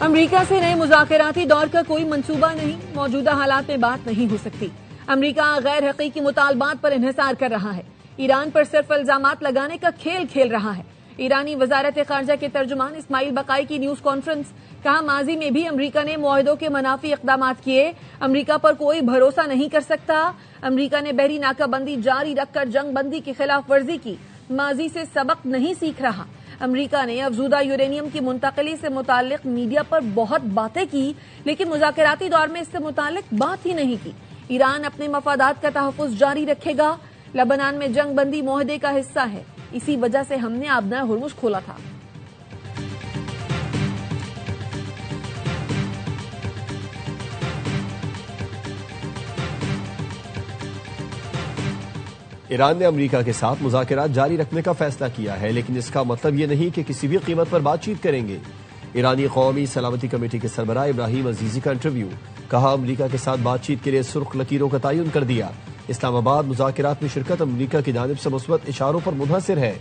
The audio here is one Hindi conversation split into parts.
अमेरिका से नए मुज़ाकराती दौर का कोई मंसूबा नहीं, मौजूदा हालात में बात नहीं हो सकती। अमेरिका गैर हकीकी मुतालबात पर इन्हिसार कर रहा है, ईरान पर सिर्फ इल्जामात लगाने का खेल खेल रहा है। ईरानी वजारत खारजा के तर्जुमान इस्माइल बकाई की न्यूज कॉन्फ्रेंस, कहा माजी में भी अमेरिका ने मुआहदों के मनाफी इकदाम किए, अमेरिका पर कोई भरोसा नहीं कर सकता। अमेरिका ने बहरी नाकाबंदी जारी रखकर जंग बंदी की खिलाफ वर्जी की, माजी से सबक नहीं सीख रहा। अमेरिका ने अफजूदा यूरेनियम की मुंतकली से मुतालिक मीडिया पर बहुत बातें की, लेकिन मुज़ाकराती दौर में इससे मुतालिक बात ही नहीं की। ईरान अपने मफादात का तहफ़्फ़ुज़ जारी रखेगा। लबनान में जंग बंदी मुआहदे का हिस्सा है, इसी वजह से हमने आबना हुर्मुज़ खोला था। ईरान ने अमेरिका के साथ मुज़ाकरात जारी रखने का फैसला किया है, लेकिन इसका मतलब यह नहीं कि किसी भी कीमत पर बातचीत करेंगे। ईरानी कौमी सलामती कमेटी के सरबराह इब्राहिम अजीजी का इंटरव्यू, कहा अमेरिका के साथ बातचीत के लिए सुर्ख लकीरों का तयन कर दिया। इस्लामाबाद मुज़ाकरात में शिरकत अमेरिका की जानिब से मुस्बत इशारों पर मुनहसिर है।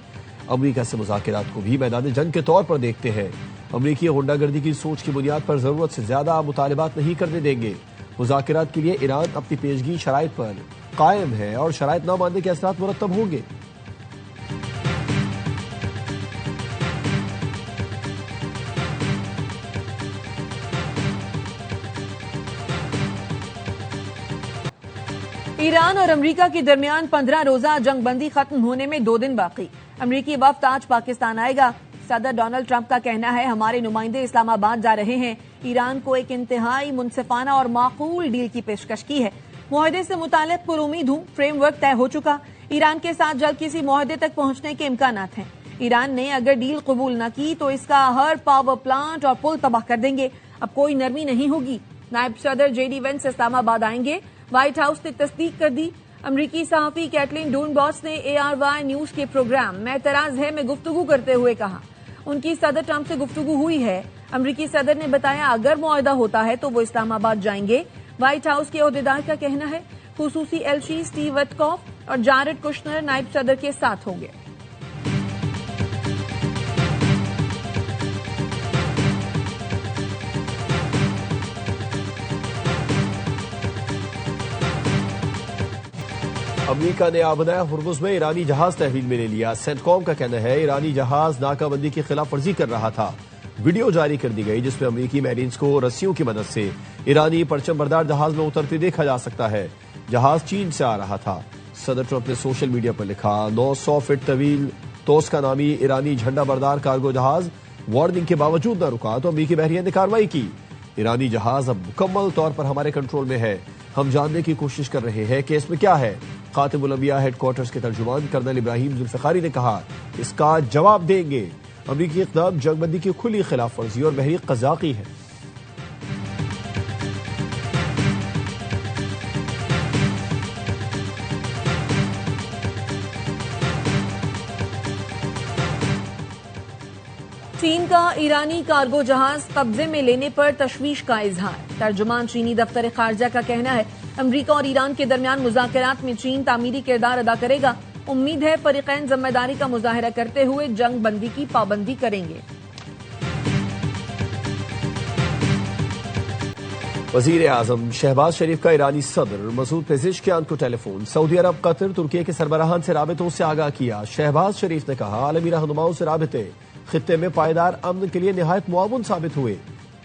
अमेरिका से मुज़ाकरात को भी मैदान जंग के तौर पर देखते हैं। अमेरिकी गुंडागर्दी की सोच की बुनियाद पर जरूरत से ज्यादा मुतालिबात नहीं करने देंगे। मुज़ाकरात के लिए ईरान अपनी पेशगी शराइत पर कायम है और शराइत न मानने के असरात मुरत्तब होंगे। ईरान और अमेरिका के दरमियान 15 रोजा जंगबंदी खत्म होने में 2 दिन बाकी। अमेरिकी वफ्द आज पाकिस्तान आएगा। सदर डोनाल्ड ट्रंप का कहना है हमारे नुमाइंदे इस्लामाबाद जा रहे हैं। ईरान को एक इंतहाई मुनसिफाना और माकूल डील की पेशकश की है। मुआहदे से मुतालिक पुरुमीद हूं, फ्रेमवर्क तय हो चुका। ईरान के साथ जल्द किसी मुआहदे तक पहुंचने के इम्कानात हैं। ईरान ने अगर डील कबूल न की तो इसका हर पावर प्लांट और पुल तबाह कर देंगे। अब कोई नरमी नहीं होगी। नायब सदर जेडी वेंस इस्लामाबाद आएंगे। व्हाइट हाउस ने तस्दीक कर दी। अमरीकी सहाफी कैटलिन डूनबॉस ने ARY न्यूज के प्रोग्राम में एतराज है में गुफ्तगू करते हुए कहा उनकी सदर ट्रंप से गुफ्तगू हुई है। अमरीकी सदर ने बताया अगर मुआहदा होता है तो वो इस्लामाबाद जाएंगे। व्हाइट हाउस के ओहदेदार का कहना है खुसूसी एलची स्टीव विटकॉफ और जारेड कुशनर नायब सदर के साथ होंगे। अमेरिका ने आबना हुर्मुज़ में ईरानी जहाज तहवील में ले लिया। सेंटकॉम का कहना है ईरानी जहाज नाकाबंदी की खिलाफ वर्जी कर रहा था। वीडियो जारी कर दी गई जिसमें अमेरिकी मैरीन्स को रस्सियों की मदद से ईरानी परचम बरदार जहाज में उतरते देखा जा सकता है। जहाज चीन से आ रहा था। सदर ट्रंप ने सोशल मीडिया पर लिखा 900 फीट तवील तोस्का नामी ईरानी झंडा बरदार कार्गो जहाज वार्निंग के बावजूद न रुका तो अमेरिकी बहरिया ने कार्रवाई की। ईरानी जहाज अब मुकम्मल तौर पर हमारे कंट्रोल में है। हम जानने की कोशिश कर रहे हैं कि इसमें क्या है। खातिमुल अंबिया हेडक्वार्टर्स के तर्जुमान कर्नल इब्राहिम जुल्फिकारी ने कहा इसका जवाब देंगे। अमेरिकी इक़दाम जंगबंदी की खुली खिलाफ वर्जी और बहरी कज़ाक़ी है। चीन का ईरानी कार्गो जहाज कब्जे में लेने पर तशवीश का इजहार। तर्जुमान चीनी दफ्तर खारजा का कहना है अमेरिका और ईरान के दरमियान मुज़ाकरात में चीन तामीरी किरदार अदा करेगा। उम्मीद है फरीकैन जिम्मेदारी का मुजाहिरा करते हुए जंग बंदी की पाबंदी करेंगे। वजीर आजम शहबाज शरीफ का ईरानी सदर मसूद पेज़ेश्कियान को टेलीफोन। सऊदी अरब, कतर, तुर्की के सरबराहान से राबितों से आगाह किया। शहबाज शरीफ ने कहा आलमी रहनुमाओं से राबिते खित्ते में पायदार अमन के लिए निहायत मुआवन साबित हुए।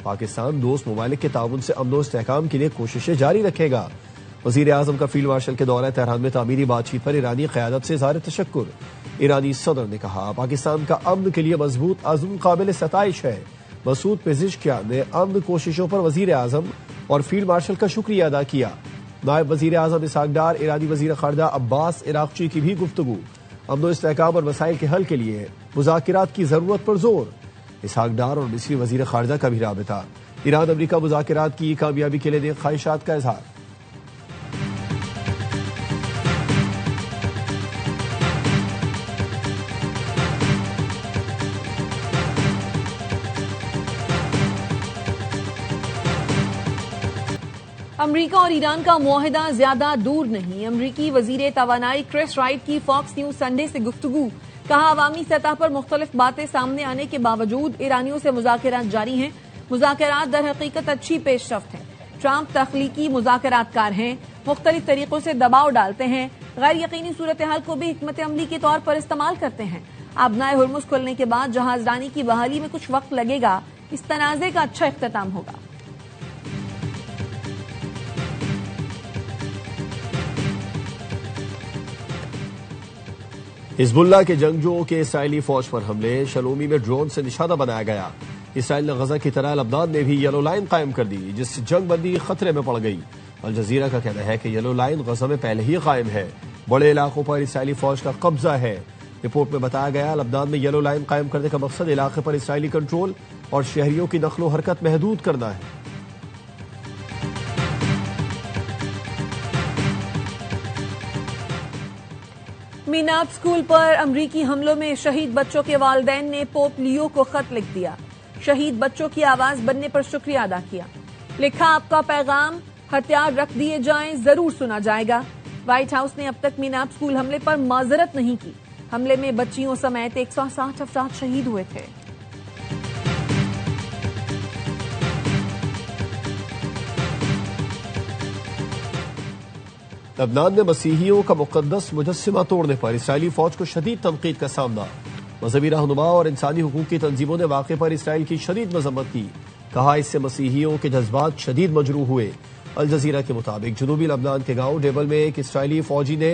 पाकिस्तान दोस्त ममालिक के ताउन से अमन व इस्तेहकाम के लिए कोशिशें जारी रखेगा। वजीर आजम का फील्ड मार्शल के दौरे तेहरान में तामीरी बातचीत पर ईरानी क़यादत से इज़हार तशक्कुर। ईरानी सदर ने कहा पाकिस्तान का अमन के लिए मजबूत अज़्म काबिल सताइश है। मसूद पेज़ेश्कियान ने अमन कोशिशों पर वजीर आजम और फील्ड मार्शल का शुक्रिया अदा किया। नायब वजीर आजम इसहाक डार, ईरानी वजीर खारजा अब्बास इराक़ची की भी गुफ्तगू। अमन व इस्तेहकाम और मसाइल के हल के लिए मुज़ाकरात की जरूरत पर जोर। इसहाक डार और मिस्री वजीर खारजा का भी राबिता। ईरान अमरीका मुज़ाकरात की कामयाबी के लिए ख्वाहिशात का इजहार। अमेरिका और ईरान का मुआहदा ज्यादा दूर नहीं। अमेरिकी वजीर तवानाई क्रिस राइट की फॉक्स न्यूज संडे से गुफ्तगू। कहा अवामी सतह पर मुख्तलिफ बातें सामने आने के बावजूद ईरानियों से मुज़ाकरात जारी हैं। मुज़ाकरात दर हकीकत अच्छी पेशरफ्त है। ट्रंप तख्लीकी मुज़ाकरातकार हैं, मुख्तलिफ तरीकों से दबाव डालते हैं, गैर यकीनी सूरत हाल को भी हिकमत अमली के तौर पर इस्तेमाल करते हैं। आबनाए हुर्मुज़ खुलने के बाद जहाजरानी की बहाली में कुछ वक्त लगेगा। इस तनाज़े का अच्छा इख्तिताम होगा। हिजबुल्लाह के जंगजुओं के इसराइली फौज पर हमले, शलोमी में ड्रोन से निशाना बनाया गया। इसराइल ने गजा की तरह लबनान में भी येलो लाइन कायम कर दी, जिससे जंग बंदी खतरे में पड़ गई। अल जजीरा का कहना है कि येलो लाइन गजा में पहले ही कायम है। बड़े इलाकों पर इसराइली फौज का कब्जा है। रिपोर्ट में बताया गया लबनान में येलो लाइन कायम करने का मकसद इलाके पर इसराइली कंट्रोल और शहरियों की नकलो हरकत महदूद करना है। मीनाब स्कूल पर अमरीकी हमलों में शहीद बच्चों के वालिदैन ने पोप लियो को खत लिख दिया। शहीद बच्चों की आवाज बनने पर शुक्रिया अदा किया। लिखा, आपका पैगाम हथियार रख दिए जाएं, जरूर सुना जाएगा। व्हाइट हाउस ने अब तक मीनाब स्कूल हमले पर माजरत नहीं की। हमले में बच्चियों समेत 160 अफराद शहीद हुए थे। लबनान में मसीहियों का मुकद्दस मुजस्सिमा तोड़ने पर इसराइली फौज को शदीद तनकीद का सामना। मजहबी रहनुमा और इंसानी हुकूक की तंजीमों ने वाक़े पर इसराइल की शदीद मजम्मत की। कहा, इससे मसीहियों के जज्बात शदीद मजरूह हुए। अल जजीरा के मुताबिक जुनूबी लबनान के गांव डेबल में एक इसराइली फौजी ने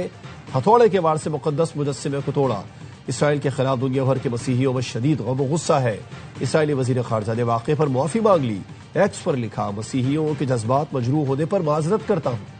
हथौड़े के वार से मुकद्दस मुजस्सिमे को तोड़ा। इसराइल के खिलाफ दुनिया भर के मसीहियों में शदीद गम और गुस्सा है। इसराइली वजीर खारजा ने वाक़े पर मुआफी मांग ली। एक्स पर लिखा, मसीहियों के जज्बात मजरूह होने पर माजरत करता हूं।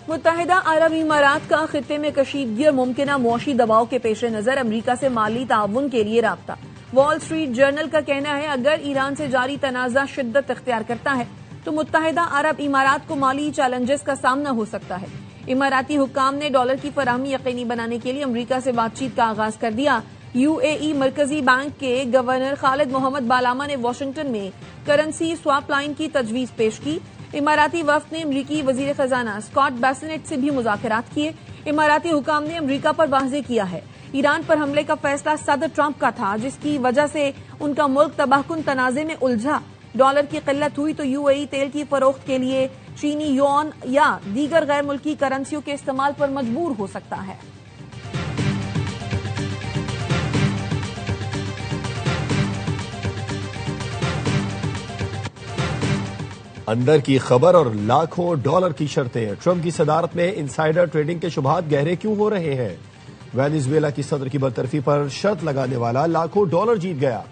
मुत्तहिदा अरब इमारात का खित्ते में कशीदगी और मुमकिना मुआशी दबाव के पेश नजर अमरीका से माली ताउन के लिए राब्ता। वॉल स्ट्रीट जर्नल का कहना है, अगर ईरान से जारी तनाज़ा शिद्दत इख्तियार करता है तो मुत्तहिदा अरब इमारात को माली चैलेंजेस का सामना हो सकता है। इमाराती हुक्काम ने डॉलर की फराहमी यकीनी बनाने के लिए अमरीका से बातचीत का आगाज कर दिया। यूएई मरकजी बैंक के गवर्नर खालिद मोहम्मद बालामा ने वाशिंगटन में करेंसी स्वैप लाइन की तजवीज पेश की। इमाराती वफ्द ने अमरीकी वजीर खजाना स्कॉट बेसेनेट से भी मुज़ाकरात किए। इमाराती हुकाम ने अमरीका पर वाज़ेह किया है, ईरान पर हमले का फैसला सदर ट्रंप का था, जिसकी वजह से उनका मुल्क तबाहकुन तनाज़े में उलझा। डॉलर की किल्लत हुई तो यूएई तेल की फरोख्त के लिए चीनी युआन या दीगर गैर मुल्की करेंसियों के इस्तेमाल पर मजबूर हो सकता है। अंदर की खबर और लाखों डॉलर की शर्तें। ट्रंप की सदारत में इनसाइडर ट्रेडिंग के शुबहात गहरे क्यों हो रहे हैं? वेनेजुएला की सदर की बरतरफी पर शर्त लगाने वाला लाखों डॉलर जीत गया।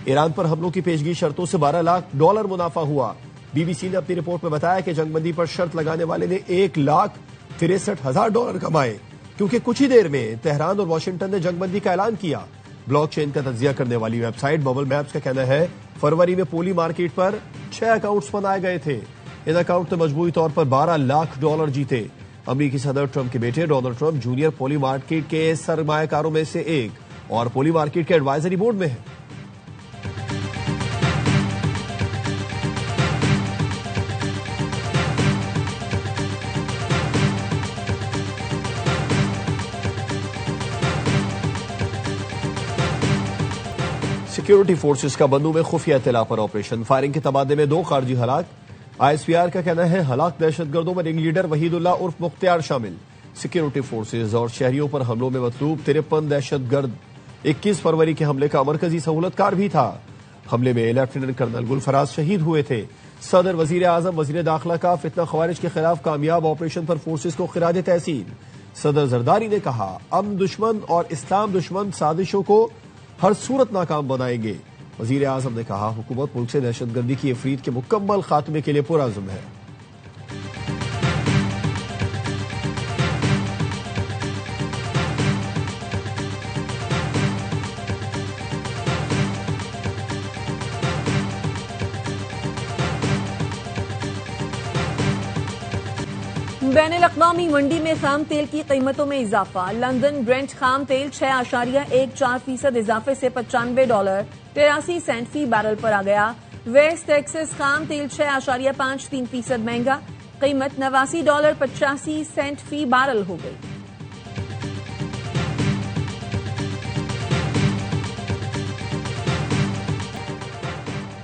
ईरान पर हमलों की पेशगी शर्तों से 12 लाख डॉलर मुनाफा हुआ। बीबीसी ने अपनी रिपोर्ट में बताया कि जंगबंदी पर शर्त लगाने वाले ने 1,63,000 डॉलर कमाए, क्योंकि कुछ ही देर में तेहरान और वाशिंगटन ने जंगबंदी का ऐलान किया। ब्लॉकचेन का तज्जिया करने वाली वेबसाइट बबल मैप्स का कहना है, फरवरी में पोली मार्केट पर 6 अकाउंट्स बनाए गए थे। इन अकाउंट ने मजबूरी तौर पर 12 लाख डॉलर जीते। अमरीकी सदर ट्रंप के बेटे डोनाल्ड ट्रंप जूनियर पोली मार्केट के सरमायाकारों में से एक और पोली मार्केट के एडवाइजरी बोर्ड में है। सिक्योरिटी फोर्सेस का बन्नू में खुफिया इत्तला पर ऑपरेशन, फायरिंग के तबादले में 2 खारजी हलाक। आईएसपीआर का कहना है, हलाक दहशतगर्दों में रिंग लीडर वहीदुल्लाह उर्फ मुख्तियार शामिल। सिक्योरिटी फोर्सेज और शहरियों पर हमलों में मतलूब 53 दहशतगर्द 21 फरवरी के हमले का मरकजी सहूलतकार भी था। हमले में लेफ्टिनेंट कर्नल गुलफराज शहीद हुए थे। सदर, वजीर आजम, वजीर दाखिला का फितना खवारिज के खिलाफ कामयाब ऑपरेशन पर फोर्सेज को खिराज तहसीन। सदर जरदारी ने कहा, अमन दुश्मन और इस्लाम दुश्मन साजिशों को हर सूरत नाकाम बनाएंगे। वजीर आजम ने कहा, हुकूमत मुल्क से दहशतगर्दी की अफरीद के मुकम्मल खात्मे के लिए पुरअज़्म है। बैनुल-अक़वामी मंडी में खाम तेल की कीमतों में इजाफा। लंदन ब्रेंट खाम तेल 6.14% इजाफे से $95.83 फी बैरल पर आ गया। वेस्ट टेक्सास खाम तेल 6.53% महंगा, कीमत $89.85 फी बैरल हो गई।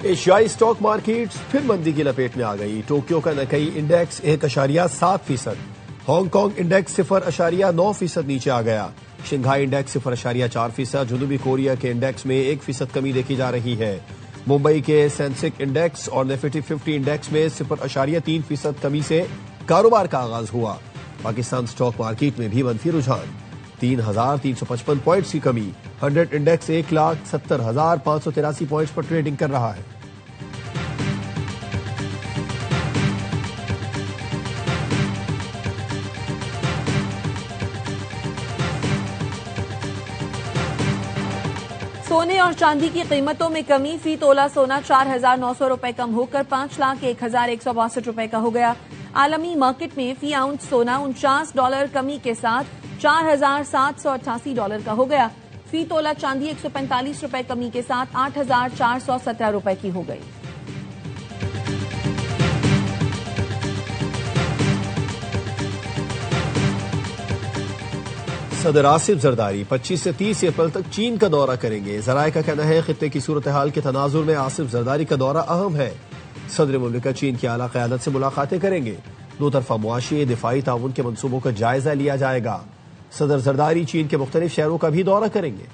एशियाई स्टॉक मार्केट्स फिर मंदी की लपेट में आ गई। टोक्यो का निकाई इंडेक्स 1.7%, हांगकांग इंडेक्स 0.9% नीचे आ गया। शंघाई इंडेक्स 0.4%, जनूबी कोरिया के इंडेक्स में 1% कमी देखी जा रही है। मुंबई के सेंसेक्स इंडेक्स और निफ्टी 50 इंडेक्स में 0.3% कमी से कारोबार का आगाज हुआ। पाकिस्तान स्टॉक मार्केट में भी मंफी रुझान, 3,355 पॉइंट्स की कमी। 100 इंडेक्स 1,70,583 पॉइंट्स पर ट्रेडिंग कर रहा है। सोने और चांदी की कीमतों में कमी। फी तोला सोना 4,900 रुपए कम होकर $5,01,162 रुपए का हो गया। आलमी मार्केट में फी आउंस सोना $49 कमी के साथ $4,788 का हो गया। फी तोला चांदी 145 रुपए कमी के साथ 8,417 रुपए की हो गई। सदर आसिफ जरदारी 25 से 30 अप्रैल तक चीन का दौरा करेंगे। जराये का कहना है खित्ते की सूरत हाल के तनाजुर में आसिफ जरदारी का दौरा अहम है। सदर मुमलिकत चीन की आला क़यादत से मुलाकातें करेंगे। दो तरफा मुआशी दिफाई ताउन के मंसूबों का जायजा लिया जाएगा। सदर जरदारी चीन के मुख्तलिफ शहरों का भी दौरा करेंगे।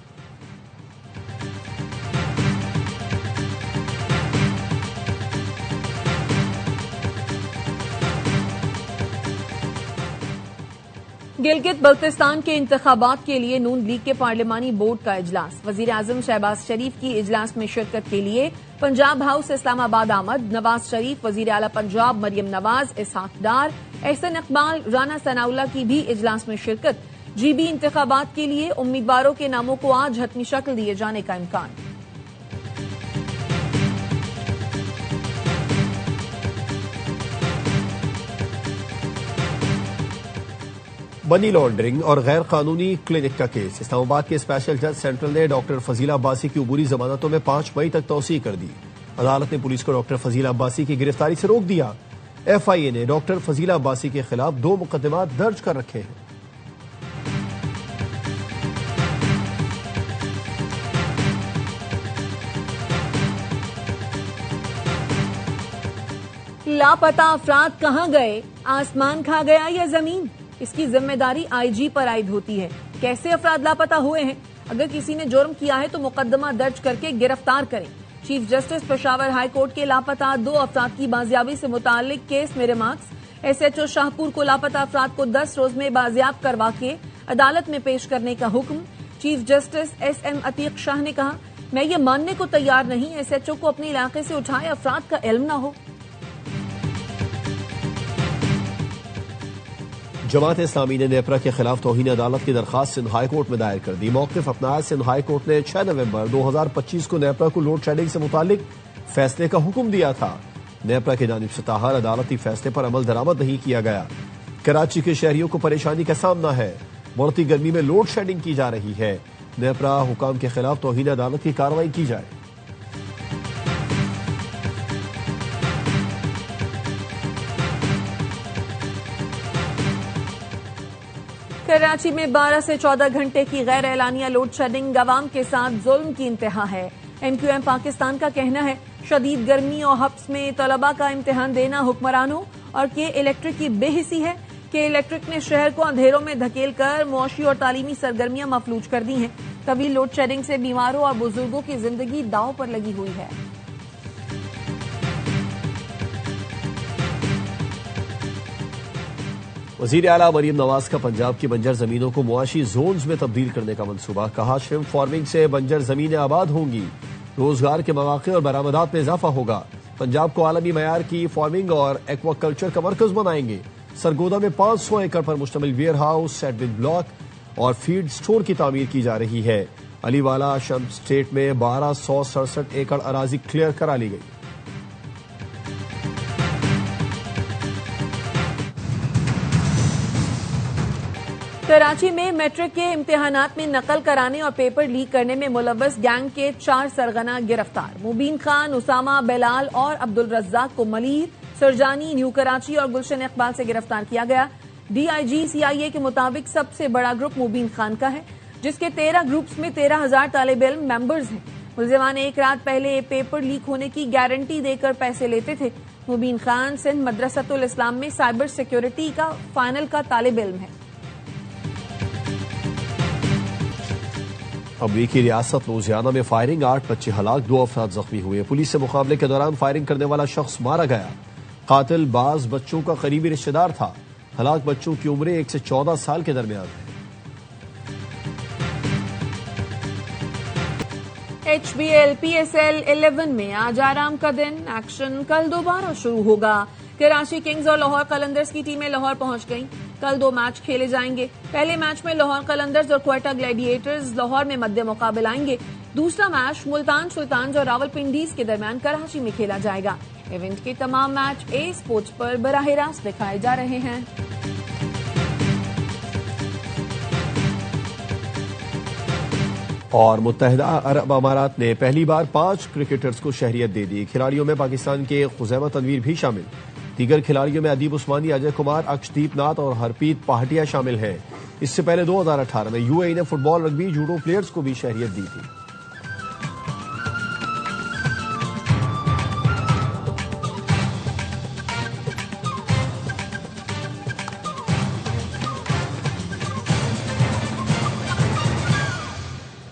गिलगित बल्तिस्तान के इंतखाबात के लिए नून लीग के पार्लिमानी बोर्ड का इजलास। वजीर आजम शहबाज शरीफ की इजलास में शिरकत के लिए पंजाब हाउस इस्लामाबाद आमद। नवाज शरीफ, वजीर आला पंजाब मरियम नवाज, इसहाक डार, एहसन इकबाल, राना सनाउल्लाह की भी इजलास में शिरकत। जीबी इंतखाबात के लिए उम्मीदवारों के नामों को आज हतमी शक्ल दिए जाने का इम्कान। मनी लॉन्ड्रिंग और गैर कानूनी क्लिनिक का केस। इस्लामाबाद के स्पेशल जज सेंट्रल ने डॉक्टर फजीला अब्बासी की उबूरी जमानतों में 5 मई तक तौसीह कर दी। अदालत ने पुलिस को डॉक्टर फजीला अब्बासी की गिरफ्तारी से रोक दिया। एफआईए ने डॉक्टर फजीला अब्बासी के खिलाफ 2 मुकदमात दर्ज कर रखे हैं। लापता अफराद कहां गए? आसमान खा गया या जमीन? इसकी जिम्मेदारी आईजी पर आयद होती है। कैसे अफराद लापता हुए हैं? अगर किसी ने जुर्म किया है तो मुकदमा दर्ज करके गिरफ्तार करें। Chief justice Peshawar high court के लापता 2 अफराद की बाजियाबी से मुताल्लिक केस में रिमार्क्स। एसएचओ शाहपुर को लापता अफराद को 10 रोज में बाजियाब करवा के अदालत में पेश करने का हुक्म। Chief justice SM Atiq Shah ने कहा, मैं ये मानने को तैयार नहीं एसएचओ को अपने इलाके से उठाए अफराद का इल्म न हो। जमात इस्लामी ने नेपरा के खिलाफ तौहीन अदालत की दरखास्त सिंध हाई कोर्ट में दायर कर दी। मौक़िफ़ अपनाया। सिंध हाई कोर्ट ने 6 नवंबर 2025 को नेपरा को लोड शेडिंग से मुतालिक फैसले का हुक्म दिया था। नेपरा की जानिब से ताहर अदालती फैसले पर अमल दरामद नहीं किया गया। कराची के शहरियों को परेशानी का सामना है। बढ़ती गर्मी में लोड शेडिंग की जा रही है। नेपरा हुकाम के खिलाफ तौहीन अदालत की कार्रवाई की जाए। कराची में 12 से 14 घंटे की गैर एलानिया लोड शेडिंग अवाम के साथ जुल्म की इंतहा है। एमक्यूएम पाकिस्तान का कहना है, शदीद गर्मी और हब्स में तलबा का इम्तिहान देना हुक्मरानों और के इलेक्ट्रिक की बेहिसी है। के इलेक्ट्रिक ने शहर को अंधेरों में धकेल कर मुआशी और तालीमी सरगर्मियां मफलूज कर दी हैं। तवील लोड शेडिंग से बीमारों और बुजुर्गों की जिंदगी दांव पर लगी हुई है। वजीर आला मरियम नवाज का पंजाब की बंजर जमीनों को मुआशी जोन्स में तब्दील करने का मंसूबा। कहा, श्रिम्प फार्मिंग से बंजर जमीनें आबाद होंगी, रोजगार के मौके और बरामदात में इजाफा होगा। पंजाब को आलमी मयार की फार्मिंग और एक्वाकल्चर का मरकज बनाएंगे। सरगोदा में 500 एकड़ पर मुश्तमिल वेयर हाउस, सैंडविच ब्लॉक और फीड स्टोर की तामीर की जा रही है। अलीवाला शम्स स्टेट में 1267 एकड़ अराजी क्लियर करा ली गई। कराची में मैट्रिक के इम्तिहानात में नकल कराने और पेपर लीक करने में मुलव्वस गैंग के 4 सरगना गिरफ्तार। मुबीन खान, उसामा, बेलाल और अब्दुल रज्जाक को मलीर, सरजानी, न्यू कराची और गुलशन इकबाल से गिरफ्तार किया गया। डीआईजी सीआईए के मुताबिक सबसे बड़ा ग्रुप मुबीन खान का है, जिसके 13 ग्रुप्स में 13,000 तालिब इल्म मेंबर्स हैं। मुलजिमान एक रात पहले पेपर लीक होने की गारंटी देकर पैसे लेते थे। मुबीन खान सिंध मदरसतुल इस्लाम में साइबर सिक्योरिटी का फाइनल का तालिब इल्म है। अमरीकी रियासत लुजियाना में फायरिंग, 8 बच्चे हलाक, 2 अफराद जख्मी हुए। पुलिस से मुकाबले के दौरान फायरिंग करने वाला शख्स मारा गया। कातिल बाज बच्चों का करीबी रिश्तेदार था। हलाक बच्चों की उम्र 1 से 14 साल के दरमियान है। HBL PSL 11 में आज आराम का दिन, एक्शन कल दोबारा शुरू होगा। कराची किंग्स और लाहौर कलंदर्स की टीमें लाहौर पहुंच गईं। कल 2 मैच खेले जाएंगे। पहले मैच में लाहौर कलंदर्स और क्वेटा ग्लैडिएटर्स लाहौर में मध्य मुकाबले आएंगे। दूसरा मैच मुल्तान सुल्तान्स और रावलपिंडीज के दरमियान कराची में खेला जाएगा। इवेंट के तमाम मैच ए स्पोर्ट्स पर बराह रास्त दिखाए जा रहे हैं। और मुत्तहिदा अरब अमारात ने पहली बार 5 क्रिकेटर्स को शहरियत दे दी। खिलाड़ियों में पाकिस्तान के खुजैमा तनवीर भी शामिल। दीगर खिलाड़ियों में अदीब उस्मानी, अजय कुमार, अक्षदीप नाथ और हरप्रीत पहाटिया शामिल हैं। इससे पहले 2018 में यूएई ने फुटबॉल, रग्बी, जूडो प्लेयर्स को भी शहरियत दी थी।